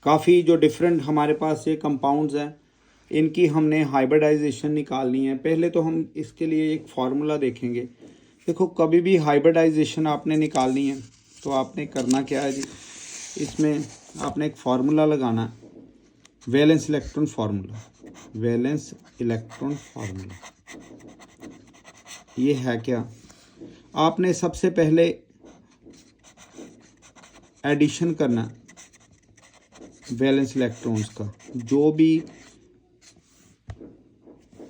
काफ़ी जो डिफरेंट हमारे पास ये कंपाउंड्स हैं, इनकी हमने हाइब्रिडाइजेशन निकालनी है। पहले तो हम इसके लिए एक फार्मूला देखेंगे। देखो, कभी भी हाइब्रिडाइजेशन आपने निकालनी है तो आपने करना क्या है जी, इसमें आपने एक फार्मूला लगाना है, valence electron formula. Valence electron formula ये है क्या, आपने सबसे पहले एडिशन करना है वैलेंस इलेक्ट्रॉन्स का। जो भी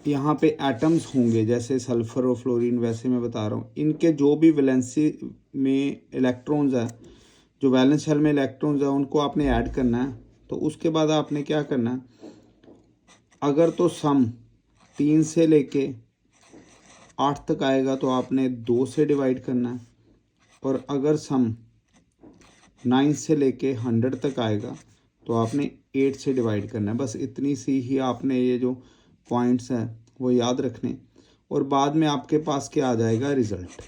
यहाँ पे एटम्स होंगे, जैसे सल्फर और फ्लोरीन, वैसे मैं बता रहा हूँ, इनके जो भी वैलेंसी में इलेक्ट्रॉन्स है, जो वैलेंस शेल में इलेक्ट्रॉन्स है, उनको आपने ऐड करना है। तो उसके बाद आपने क्या करना है, अगर तो सम 3 से लेके 8 तक आएगा तो आपने 2 से डिवाइड करना है, और अगर सम 9 से लेके 100 तक आएगा तो आपने 8 से डिवाइड करना है। बस इतनी सी ही आपने ये जो पॉइंट्स हैं वो याद रखने, और बाद में आपके पास क्या आ जाएगा, रिजल्ट।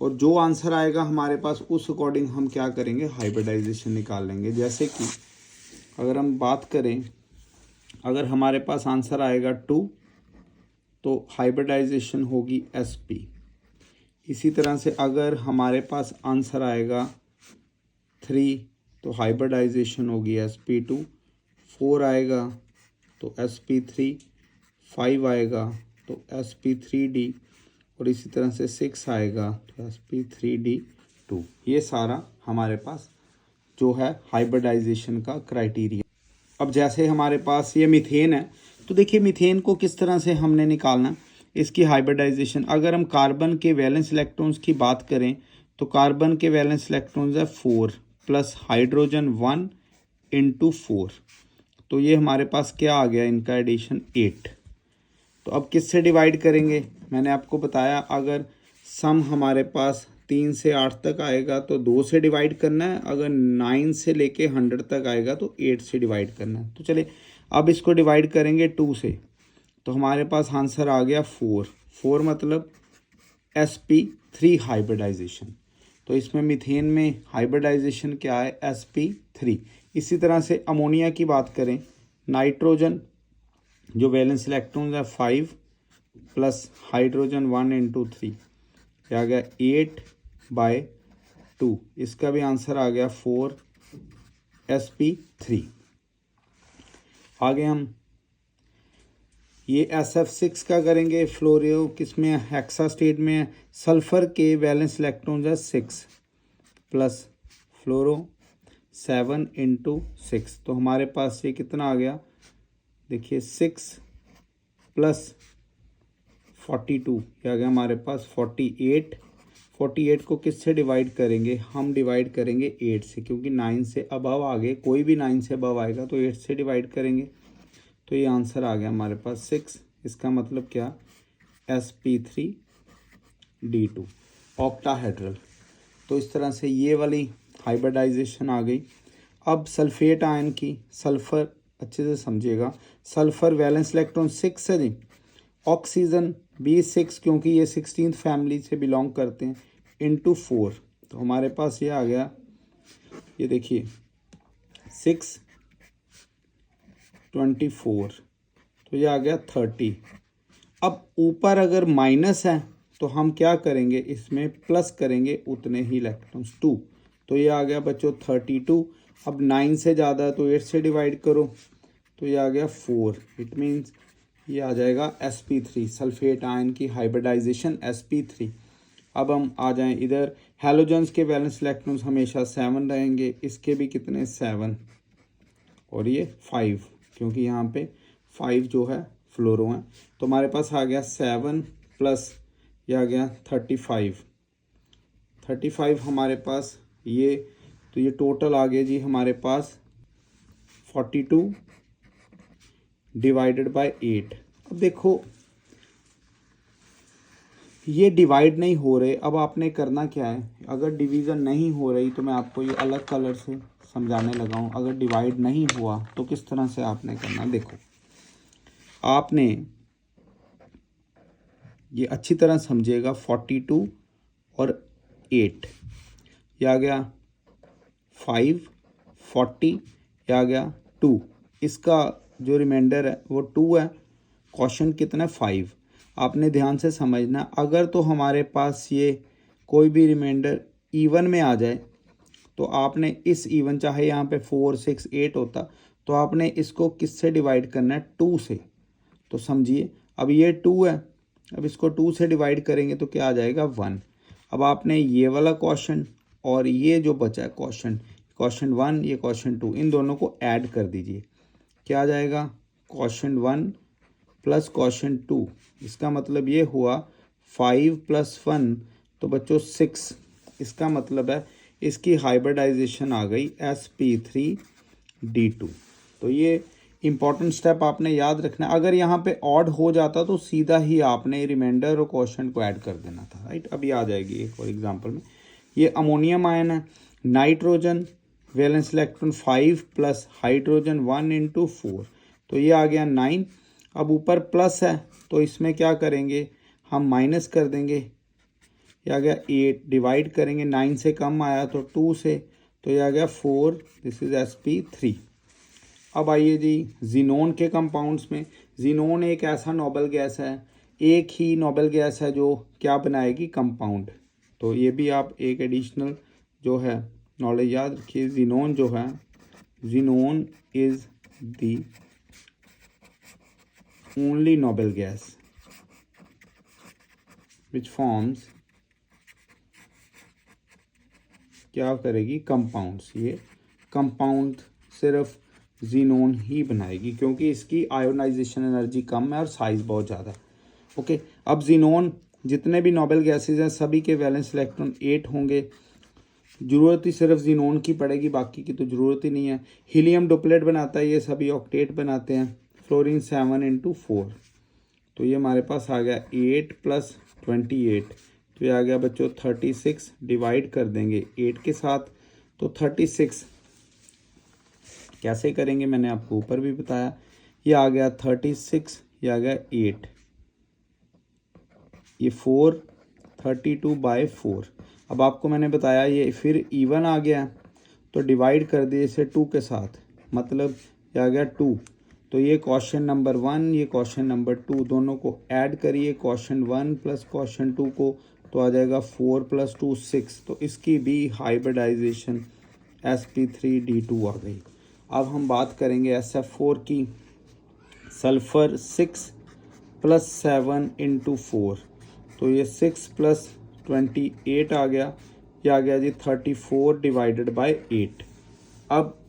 और जो आंसर आएगा हमारे पास, उस अकॉर्डिंग हम क्या करेंगे, हाइब्रिडाइजेशन निकाल लेंगे। जैसे कि अगर हम बात करें, अगर हमारे पास आंसर आएगा 2 तो हाइब्रिडाइजेशन होगी sp। इसी तरह से अगर हमारे पास आंसर आएगा 3 तो हाइब्रिडाइजेशन होगी sp2। 4 आएगा तो sp3, 5 आएगा तो sp3d, और इसी तरह से 6 आएगा तो sp3d2। ये सारा हमारे पास जो है हाइब्रिडाइजेशन का क्राइटेरिया। अब जैसे हमारे पास ये मीथेन है, तो देखिए मीथेन को किस तरह से हमने निकालना, इसकी हाइब्रिडाइजेशन। अगर हम कार्बन के वैलेंस इलेक्ट्रॉन्स की बात करें तो कार्बन के वैलेंस इलेक्ट्रॉन्स है 4 प्लस हाइड्रोजन 1 इंटू 4, तो ये हमारे पास क्या आ गया, इनका एडिशन 8। तो अब किससे डिवाइड करेंगे, मैंने आपको बताया, अगर सम हमारे पास 3 से 8 तक आएगा तो 2 से डिवाइड करना है, अगर 9 से लेके 100 तक आएगा तो 8 से डिवाइड करना है। तो चलिए अब इसको डिवाइड करेंगे 2 से, तो हमारे पास आंसर आ गया 4 मतलब sp3 हाइब्रिडाइजेशन। तो इसमें मीथेन में हाइब्रिडाइजेशन क्या है, sp3। इसी तरह से अमोनिया की बात करें, नाइट्रोजन जो वैलेंस इलेक्ट्रॉन है 5 प्लस हाइड्रोजन 1 इंटू 3, क्या आ गया 8/2। इसका भी आंसर आ गया 4 sp3। आगे हम ये SF6 का करेंगे। फ्लोरियो किस में, हेक्सा स्टेट में है। सल्फर के वैलेंस इलेक्ट्रॉन है 6 प्लस फ्लोरो 7 इंटू 6, तो हमारे पास ये कितना आ गया, देखिए 6 प्लस 42, क्या गया हमारे पास 48। 48 को किससे डिवाइड करेंगे, हम डिवाइड करेंगे 8 से, क्योंकि 9 से अबव आ गए, कोई भी 9 से अबव आएगा तो 8 से डिवाइड करेंगे। तो ये आंसर आ गया हमारे पास 6। इसका मतलब क्या, sp3d2 ऑक्टाहेड्रल। तो इस तरह से ये वाली हाइब्रिडाइजेशन आ गई। अब सल्फेट आयन की, सल्फर अच्छे से समझिएगा, सल्फर वैलेंस इलेक्ट्रॉन 6 है जी, ऑक्सीजन भी 6 क्योंकि ये 16th फैमिली से बिलोंग करते हैं, इंटू 4, तो हमारे पास ये आ गया, ये देखिए 6 24, तो ये आ गया 30। अब ऊपर अगर माइनस है तो हम क्या करेंगे, इसमें प्लस करेंगे उतने ही इलेक्ट्रॉन्स 2, तो ये आ गया बच्चों 32। अब 9 से ज़्यादा है तो 8 से डिवाइड करो, तो ये आ गया 4। इट मीन्स ये आ जाएगा sp3, सल्फेट आयन की हाइब्रिडाइजेशन sp3। अब हम आ जाएं इधर, हैलोजन्स के वैलेंस इलेक्ट्रॉन्स हमेशा 7 रहेंगे, इसके भी कितने 7 और ये 5, क्योंकि यहाँ पे 5 जो है फ्लोरो हैं। तो हमारे पास आ गया 7 प्लस ये आ गया 35 हमारे पास ये, तो ये टोटल आ गया जी हमारे पास 42 डिवाइडेड बाय 8। अब देखो ये डिवाइड नहीं हो रहे, अब आपने करना क्या है, अगर डिवीज़न नहीं हो रही तो मैं आपको ये अलग कलर से समझाने लगा हूँ। अगर डिवाइड नहीं हुआ तो किस तरह से आपने करना, देखो आपने ये अच्छी तरह समझिएगा, 42 और 8, ये आ गया 5, 40, ये आ गया 2। इसका जो रिमाइंडर है वो 2 है, क्वेश्चन कितना है 5। आपने ध्यान से समझना, अगर तो हमारे पास ये कोई भी रिमाइंडर इवन में आ जाए तो आपने इस इवन, चाहे यहाँ पे 4, 6, 8 होता, तो आपने इसको किससे डिवाइड करना है, 2 से। तो समझिए अब ये 2 है, अब इसको 2 से डिवाइड करेंगे तो क्या आ जाएगा 1। अब आपने ये वाला क्वेश्चन और ये जो बचा है क्वेश्चन 1, ये क्वेश्चन 2, इन दोनों को ऐड कर दीजिए। क्या आ जाएगा, क्वेश्चन 1 प्लस क्वेश्चन 2। इसका मतलब ये हुआ 5 + 1, तो बच्चों 6। इसका मतलब है इसकी हाइब्रिडाइजेशन आ गई sp3d2। तो ये इंपॉर्टेंट स्टेप आपने याद रखना। अगर यहाँ पे ऑड हो जाता तो सीधा ही आपने रिमाइंडर और क्वेश्चन को ऐड कर देना था, राइट। अभी आ जाएगी एक और एग्जांपल में। ये अमोनियम आयन है, nitrogen valence electron 5 plus hydrogen 1 × 4, तो ये आ गया 9। अब ऊपर प्लस है तो इसमें क्या करेंगे, हम माइनस कर देंगे। ये आ गया 8, डिवाइड करेंगे, 9 से कम आया तो 2 से, तो ये आ गया 4। This is sp3। अब आइए जी जीनोन के कंपाउंड्स में। जीनोन एक ऐसा नोबल गैस है, एक ही नोबल गैस है जो क्या बनाएगी, कंपाउंड। तो ये भी आप एक एडिशनल जो है नॉलेज याद रखिए। जीनोन जो है, xenon is the only noble gas which forms, क्या करेगी, कंपाउंड्स। ये कंपाउंड सिर्फ जीनोन ही बनाएगी क्योंकि इसकी आयोनाइजेशन एनर्जी कम है और साइज बहुत ज़्यादा है। ओके, अब जीनोन जितने भी नोबल गैसेज हैं सभी के वैलेंस इलेक्ट्रॉन 8 होंगे। ज़रूरत ही सिर्फ जीनोन की पड़ेगी, बाकी की तो ज़रूरत ही नहीं है। हीलियम डुप्लेट बनाता है, ये सभी ऑक्टेट बनाते हैं। फ्लोरीन 7 × 4, तो ये हमारे पास आ गया 8 + 28, तो ये आ गया बच्चों 36। डिवाइड कर देंगे 8 के साथ, तो 36 कैसे करेंगे मैंने आपको ऊपर भी बताया। ये आ गया 36, ये आ गया 8, ये 4, 32/4। अब आपको मैंने बताया ये फिर इवन आ गया, तो डिवाइड कर दिए इसे 2 के साथ, मतलब ये आ गया 2। तो ये क्वेश्चन नंबर 1, ये क्वेश्चन नंबर 2, दोनों को ऐड करिए, क्वेश्चन 1 प्लस क्वेश्चन 2 को, तो आ जाएगा 4 + 2 6। तो इसकी भी हाइब्रिडाइजेशन sp3d2 आ गई। अब हम बात करेंगे SF4 की। सल्फ़र 6 + 7 × 4, तो ये 6 + 28 आ गया, ये आ गया जी 34/8। अब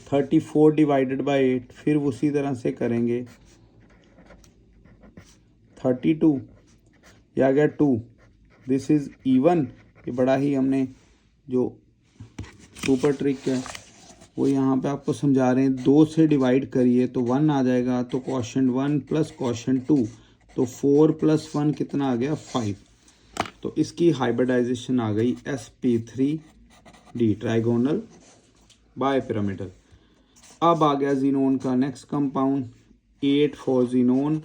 34/8 फिर उसी तरह से करेंगे 32, ये आ गया 2। This is even. ये बड़ा ही हमने जो सुपर ट्रिक है वो यहाँ पे आपको समझा रहे हैं। 2 से डिवाइड करिए तो 1 आ जाएगा, तो क्वेश्चन 1 प्लस क्वेश्चन 2, तो 4 + 1 कितना आ गया, 5। तो इसकी हाइब्रिडाइजेशन आ गई sp3d, ट्राइगोनल बायपिरामिडल। अब आ गया जीनोन का नेक्स्ट कंपाउंड 8 फॉर जीनोन।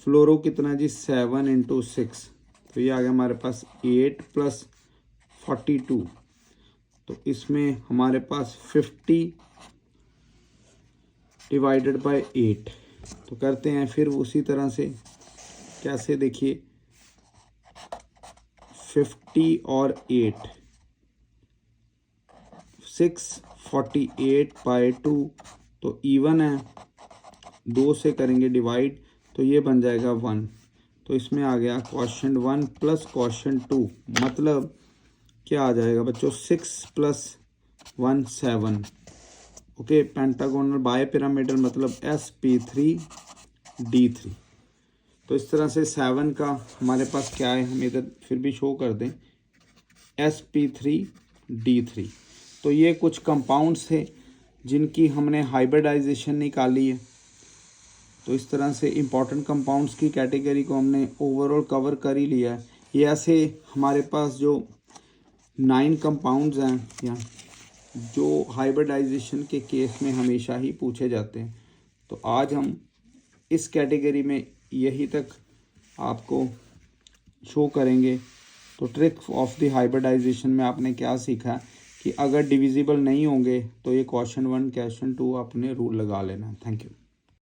फ्लोरो कितना जी, 7 × 6, तो ये आ गया हमारे पास 8 + 42, तो इसमें हमारे पास 50/8। तो करते हैं फिर उसी तरह से, कैसे देखिए 50 और 8, 6 48/2, तो इवन है, 2 से करेंगे डिवाइड तो ये बन जाएगा 1। तो इसमें आ गया क्वेश्चन 1 प्लस क्वेश्चन 2, मतलब क्या आ जाएगा बच्चों, 6 + 1 7। ओके, पेंटागोनल बायपिरामिडल मतलब sp3d3। तो इस तरह से 7 का हमारे पास क्या है, हम इधर फिर भी शो कर दें sp3d3। तो ये कुछ कंपाउंड्स थे जिनकी हमने हाइब्रिडाइजेशन निकाली है। तो इस तरह से इम्पॉर्टेंट कंपाउंड्स की कैटेगरी को हमने ओवरऑल कवर कर ही लिया है। ये ऐसे हमारे पास जो 9 कंपाउंड्स हैं या जो हाइब्रिडाइजेशन के केस में हमेशा ही पूछे जाते हैं। तो आज हम इस कैटेगरी में यही तक आपको शो करेंगे। तो ट्रिक ऑफ द हाइब्रिडाइजेशन में आपने क्या सीखा कि अगर डिविजिबल नहीं होंगे तो ये क्वेश्चन 1 क्वेश्चन 2 आपने रूल लगा लेना। Thank you.